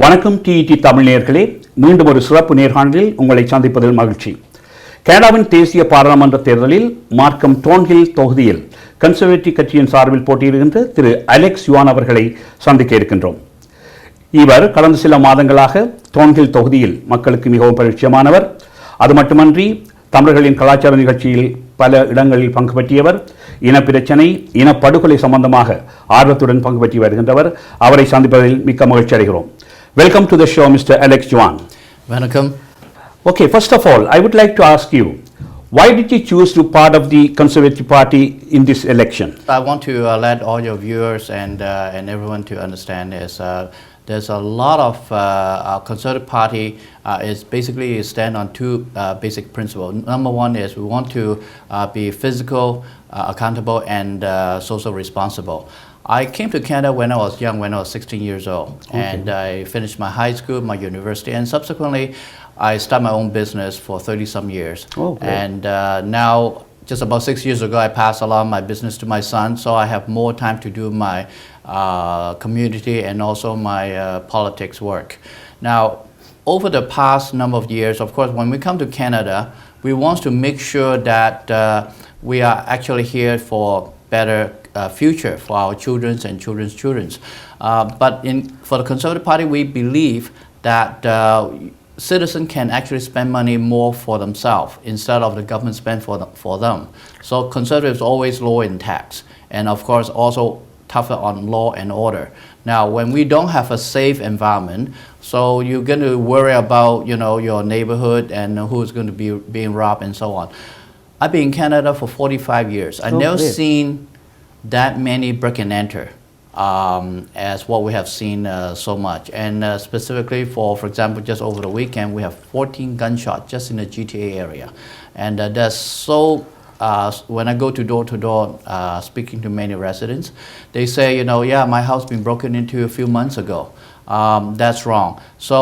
வணக்கம் டிஇடி தமிழ் நேயர்களே, மீண்டும் ஒரு சிறப்பு நேர்காணலில் உங்களை சந்திப்பதில் மகிழ்ச்சி. கனடாவின் தேசிய பாராளுமன்ற தேர்தலில் மார்க்கம் டோன்ஹில் தொகுதியில் கன்சர்வேட்டிவ் கட்சியின் சார்பில் போட்டியிடுகின்ற திரு அலெக்ஸ் யுவான் அவர்களை சந்திக்க இருக்கின்றோம். இவர் கடந்த சில மாதங்களாக டோன்ஹில் தொகுதியில் மக்களுக்கு மிகவும் பரிச்சயமானவர். அது மட்டுமன்றி தமிழர்களின் கலாச்சார நிகழ்ச்சியில் பல இடங்களில் பங்கு பற்றியவர். இனப்பிரச்சனை, இனப்படுகொலை சம்பந்தமாக ஆர்வத்துடன் பங்கு பற்றி வருகின்றவர். அவரை சந்திப்பதில் மிக்க மகிழ்ச்சி அடைகிறோம். Welcome to the show, Mr. Alex Yuan. Welcome. Okay, first of all, I would like to ask you, why did you choose to part of the Conservative Party in this election? I want to let all your viewers and everyone to understand is there's a lot of our Conservative Party is basically stand on two basic principles. Number one is we want to be physical, accountable, and social responsible. I came to Canada when I was young, when I was 16 years old. Okay. And I finished my high school, my university, and subsequently I started my own business for 30-some years. Oh, great. And now, just about 6 years ago, I passed along my business to my son, so I have more time to do my community and also my politics work. Now, over the past number of years, of course, when we come to Canada, we want to make sure that we are actually here for better future for our children's and children's children's. But for the Conservative Party, we believe that citizens can actually spend money more for themselves instead of the government spend for them. So Conservatives always lower in tax, and of course also tougher on law and order. Now, when we don't have a safe environment, so you're going to worry about your neighborhood and who's going to be being robbed and so on. I've been in Canada for 45 years. I've never seen that many break and enter as what we have seen so much. And specifically for example, just over the weekend, we have 14 gunshots just in the GTA area. And that's so, when I go to door speaking to many residents, they say, yeah, my house been broken into a few months ago. That's wrong. So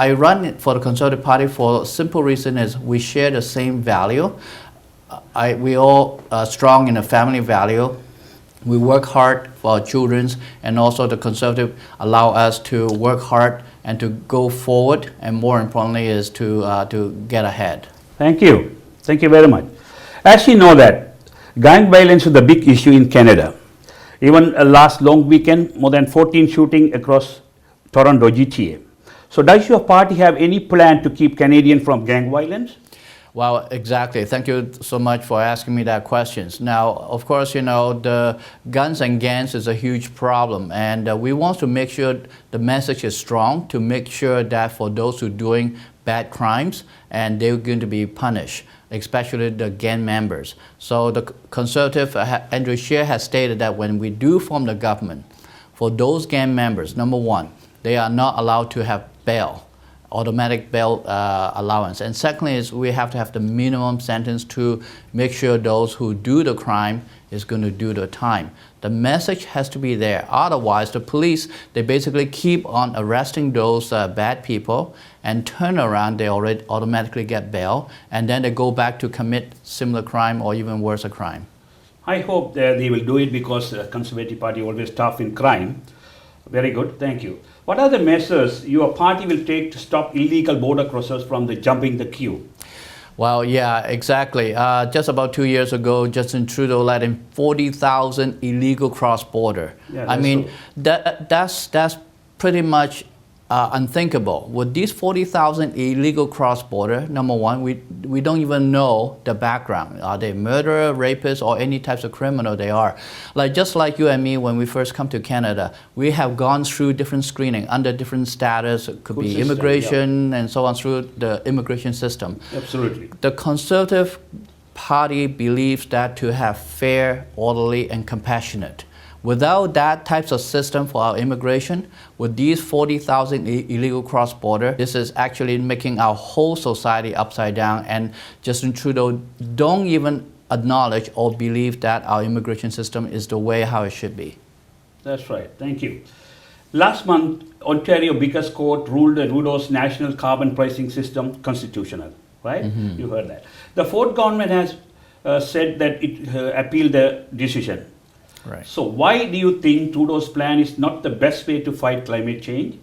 I run for the Conservative Party for a simple reason is we share the same value. We all are strong in the family value. We work hard for our children, and also the Conservative allow us to work hard and to go forward, and more importantly is to get ahead. Thank you. Thank you very much. As you know that gang violence is the big issue in Canada. Even last long weekend, more than 14 shooting across Toronto GTA. So does your party have any plan to keep Canadians from gang violence? Well, exactly. Thank you so much for asking me that questions. Now, of course, the guns and gangs is a huge problem, and we want to make sure the message is strong to make sure that for those who are doing bad crimes, and they're going to be punished, especially the gang members. So the Conservative, Andrew Scheer, has stated that when we do form the government, for those gang members, number one, they are not allowed to have bail. Automatic bail allowance. And secondly is we have to have the minimum sentence to make sure those who do the crime is going to do the time. The message has to be there. Otherwise, the police, they basically keep on arresting those bad people and turn around, they already automatically get bail, and then they go back to commit similar crime or even worse a crime. I hope that they will do it because the Conservative Party always tough in crime. Very good, thank you. What are the measures your party will take to stop illegal border crossers from jumping the queue? Well, yeah, exactly. Just about 2 years ago, Justin Trudeau let in 40,000 illegal cross-border. Yeah, I mean, that's pretty much unthinkable. With these 40,000 illegal cross-border, number one, we don't even know the background. Are they murderer, rapists, or any types of criminal they are? Just like you and me, when we first come to Canada, we have gone through different screening under different status. It could be system, immigration, yeah, and so on through the immigration system. Absolutely. The Conservative Party believes that to have fair, orderly, and compassionate. Without that types of system for our immigration, with these 40,000 illegal cross-border, this is actually making our whole society upside down, and Justin Trudeau don't even acknowledge or believe that our immigration system is the way how it should be. That's right. Thank you. Last month, Ontario biggest court ruled the Trudeau's national carbon pricing system constitutional, right? Mm-hmm. You heard that. The Ford government has said that it appealed the decision. Right. So why do you think Trudeau's plan is not the best way to fight climate change?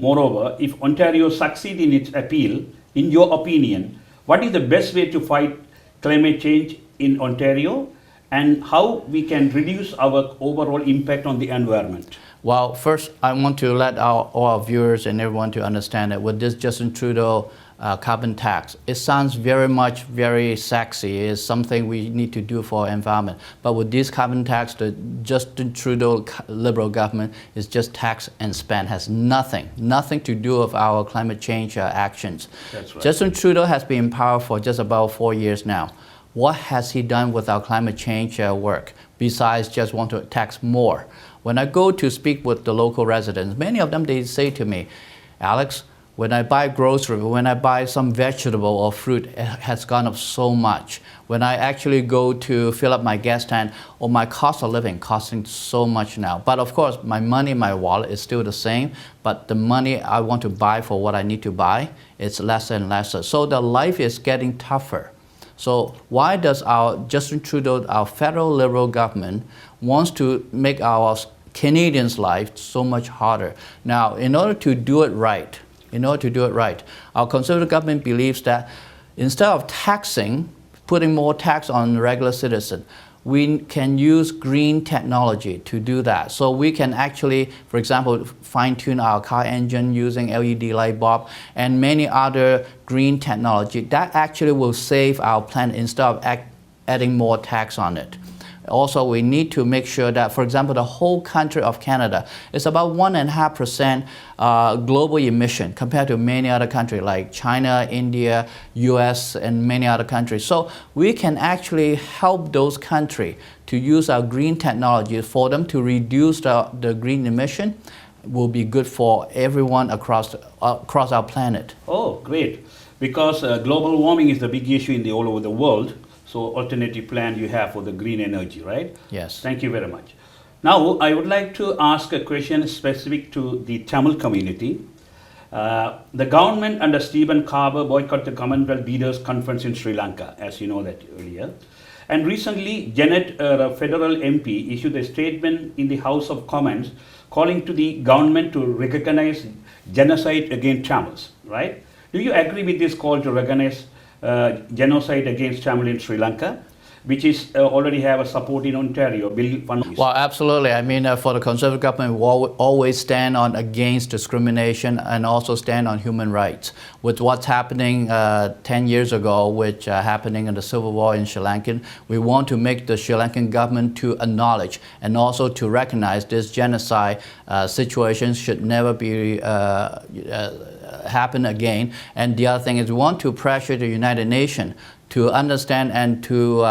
Moreover, if Ontario succeeds in its appeal, in your opinion, what is the best way to fight climate change in Ontario and how we can reduce our overall impact on the environment? Well, first, I want to let all our viewers and everyone to understand that with this Justin Trudeau carbon tax, it sounds very sexy. It's something we need to do for our environment. But with this carbon tax, the Justin Trudeau Liberal government is just tax and spend, has nothing to do with our climate change actions. That's right. Justin Trudeau has been in power for just about 4 years now. What has he done with our climate change work besides just want to tax more? When I go to speak with the local residents, many of them, they say to me, Alex, when I buy grocery, when I buy some vegetable or fruit, it has gone up so much. When I actually go to fill up my gas tank, or my cost of living costing so much now. But of course, my money in my wallet is still the same, but the money I want to buy for what I need to buy, it's less and lesser. So the life is getting tougher. So why does our Justin Trudeau, our federal Liberal government, wants to make our Canadians' life so much harder? Now, in order to do it right, our Conservative government believes that instead of taxing, putting more tax on regular citizens, we can use green technology to do that. So we can actually, for example, fine-tune our car engine using LED light bulb and many other green technology that actually will save our planet instead of adding more tax on it. Also, we need to make sure that, for example, the whole country of Canada is about 1.5% global emission compared to many other countries like China, India, US, and many other countries. So we can actually help those countries to use our green technology for them to reduce the green emission. Will be good for everyone across our planet. Oh, great. Because global warming is the big issue in all over the world. So alternative plan you have for the green energy, right? Yes. Thank you very much. Now, I would like to ask a question specific to the Tamil community. The government under Stephen Carver boycotted the Commonwealth Leaders Conference in Sri Lanka, as you know that earlier. And recently, Janet, a federal MP, issued a statement in the House of Commons calling to the government to recognize genocide against Tamils, right? Do you agree with this call to recognize genocide against Tamil in Sri Lanka, which is already have a support in Ontario? Bill 1. Well, absolutely. I mean, for the Conservative government, we always stand on against discrimination and also stand on human rights. With what's happening 10 years ago, which happening in the Civil War in Sri Lanka, we want to make the Sri Lankan government to acknowledge and also to recognize this genocide situation should never be happen again. And the other thing is we want to pressure the United Nations to understand and to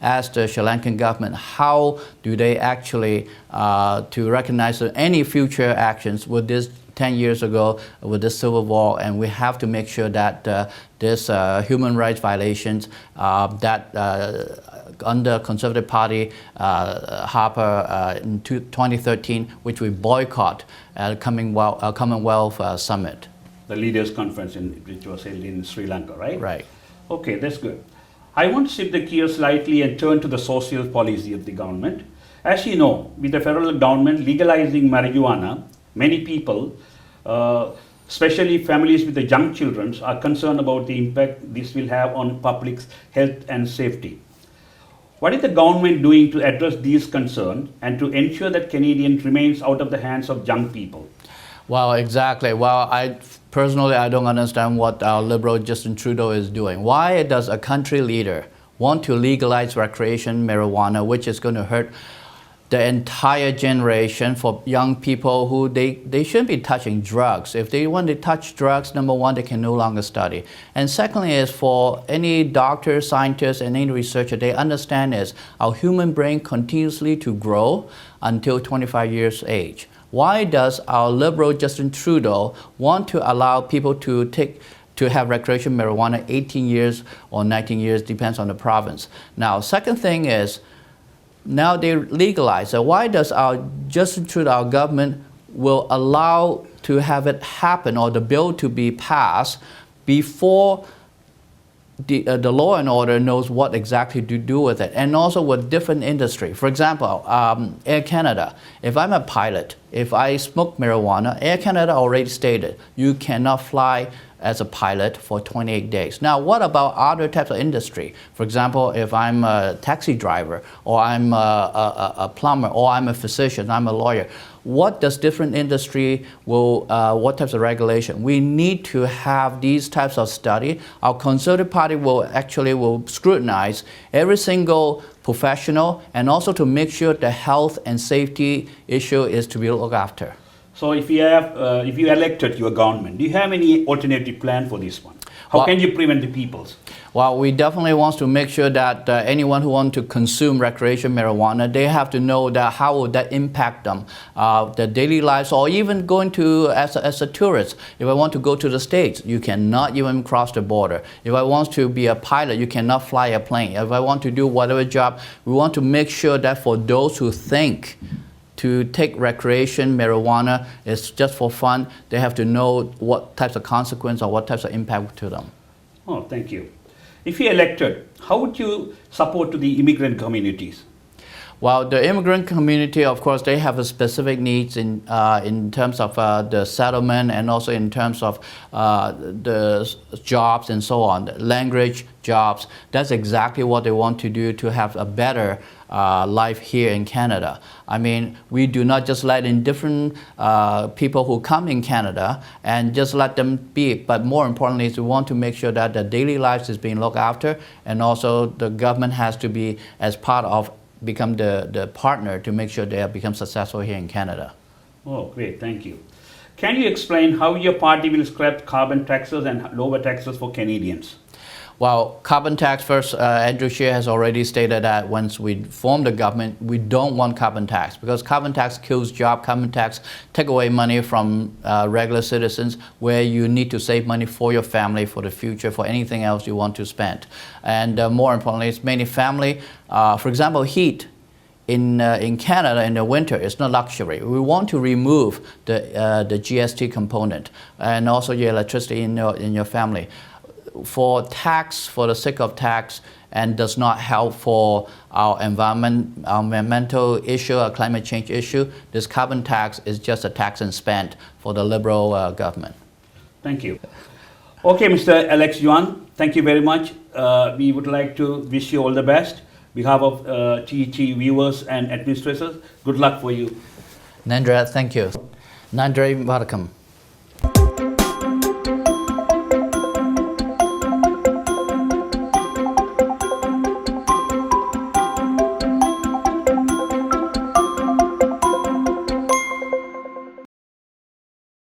ask the Sri Lankan government how do they actually to recognize any future actions with this 10 years ago with the Civil War, and we have to make sure that this human rights violations that under Conservative Party Harper in 2013, which we boycott at Commonwealth Summit. The Leaders Conference which was held in Sri Lanka, right? Right. Okay, that's good. I want to shift the gears slightly and turn to the social policy of the government. As you know, with the federal government legalizing marijuana, many people, especially families with the young children, are concerned about the impact this will have on public's health and safety. What is the government doing to address these concerns and to ensure that Canadians remains out of the hands of young people? Well, exactly. Well, I don't understand what our Liberal Justin Trudeau is doing. Why does a country leader want to legalize recreation marijuana, which is going to hurt the entire generation for young people who they shouldn't be touching drugs. If they want to touch drugs, number one, they can no longer study. And secondly is for any doctor, scientist, and any researcher, they understand is our human brain continuously to grow until 25 years age. Why does our Liberal Justin Trudeau want to allow people to have recreational marijuana 18 years or 19 years, depends on the province? Now, second thing is, now they legalize. So why does our Justin Trudeau, our government, will allow to have it happen or the bill to be passed before the law and order knows what exactly to do with it, and also with different industry. For example, Air Canada. If I'm a pilot, if I smoke marijuana, Air Canada already stated you cannot fly as a pilot for 28 days. Now, what about other types of industry? For example, if I'm a taxi driver, or I'm a plumber, or I'm a physician, I'm a lawyer, what does different industry what types of regulation? We need to have these types of study. Our Conservative Party will scrutinize every single professional, and also to make sure the health and safety issue is to be looked after. So if you elected your government, do you have any alternative plan for this one? How can you prevent the peoples? Well, we definitely want to make sure that anyone who wants to consume recreational marijuana, they have to know that how will that impact them, their daily lives, or even going to as a tourist. If I want to go to the States, you cannot even cross the border. If I want to be a pilot, you cannot fly a plane. If I want to do whatever job, we want to make sure that for those who think to take recreation marijuana is just for fun, they have to know what types of consequence or what types of impact to them. Oh, thank you. If you elected, how would you support to the immigrant communities? Well, the immigrant community, of course, they have a specific needs in terms of the settlement, and also in terms of the jobs and so on, language, jobs. That's exactly what they want to do to have a better life here in Canada. I mean, we do not just let in different people who come in Canada and just let them be, but more importantly is we want to make sure that their daily lives is being looked after, and also the government has to be as part of become the partner to make sure they have become successful here in Canada. Oh, great, thank you. Can you explain how your party will scrap carbon taxes and lower taxes for Canadians? Well, carbon tax first, Andrew Scheer has already stated that once we form the government, we don't want carbon tax, because carbon tax kills jobs. Carbon tax take away money from regular citizens, where you need to save money for your family, for the future, for anything else you want to spend. And more importantly, it's mainly family. For example, heat. In Canada in the winter, it's not luxury. We want to remove the GST component, and also your electricity in your family. For tax, for the sake of tax, and does not help for our environmental issue, our climate change issue, this carbon tax is just a tax and spend for the Liberal government. Thank you. Okay, Mr. Alex Yuan, thank you very much. We would like to wish you all the best. On behalf of TET viewers and administrators, good luck for you. Nandra, thank you. Nandra, welcome.